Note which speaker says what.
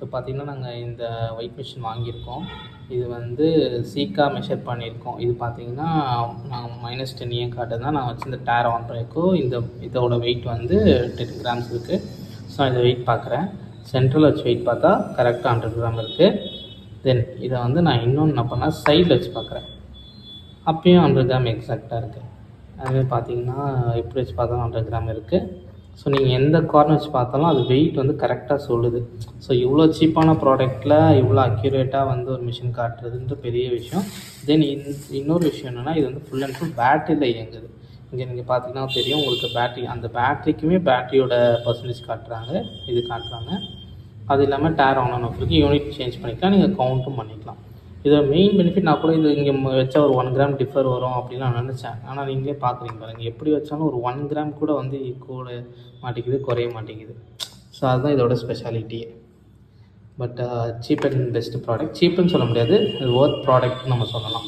Speaker 1: இப்போ பார்த்தீங்கன்னா, நாங்கள் இந்த வெயிட் மிஷின் வாங்கியிருக்கோம். இது வந்து சீக்கா மெஷர் பண்ணியிருக்கோம். இது பார்த்தீங்கன்னா, நான் -10 ஏன் காட்டுதுன்னா, நான் வச்சிருந்த டேர் ஆன் பண்ணியிருக்கோம். இதோட வெயிட் வந்து 10 கிராம்ஸ் இருக்குது. ஸோ இந்த வெயிட் பார்க்குறேன். சென்ட்ரல் வச்சு வெயிட் பார்த்தா கரெக்டாக 100 கிராம் இருக்குது. தென் இதை வந்து நான் இன்னொன்று என்ன பண்ணேன், சைடில் வச்சு பார்க்குறேன். அப்பயும் 100 கிராம் எக்ஸாக்டாக இருக்குது. அதுமாதிரி பார்த்தீங்கன்னா, எப்படி வச்சு பார்த்தாலும் 100 கிராம் இருக்குது. ஸோ நீங்கள் எந்த கார்னர் வச்சு பார்த்தாலும் அது வெயிட் வந்து கரெக்டாக சொல்லுது. ஸோ இவ்வளோ சீப்பான ப்ராடக்ட்டில் இவ்வளோ அக்யூரேட்டாக வந்து ஒரு மிஷின் காட்டுறதுன்ற பெரிய விஷயம். தென் இன்னொரு விஷயம் என்னென்னா, இது வந்து ஃபுல் அண்ட் ஃபுல் பேட்டரியில் இயங்குது. இங்கே நீங்கள் பார்த்தீங்கன்னா தெரியும் உங்களுக்கு, அந்த பேட்டரிக்குமே பேட்டரியோட பர்சன்டேஜ் காட்டுறாங்க, இது காட்டுறாங்க. அது இல்லாமல் டேர் on on off unit change பண்ணிக்கலாம், நீங்கள் கவுண்ட்டும் பண்ணிக்கலாம். இதோட மெயின் பெனிஃபிட், நான் கூட இது இங்கே வச்சா ஒரு 1 கிராம் டிஃபர் வரும் அப்படின்னு நான் நினச்சேன். ஆனால் நீங்களே பார்க்குறீங்க பாருங்கள், எப்படி வச்சாலும் ஒரு 1 கிராம் கூட வந்து கூட மாட்டேங்குது, குறைய மாட்டேங்குது. ஸோ அதுதான் இதோட ஸ்பெஷாலிட்டியே. But cheap and best product. சீப்புன்னு சொல்ல முடியாது, இது ஒர்த் ப்ராடக்ட்னு நம்ம சொல்லலாம்.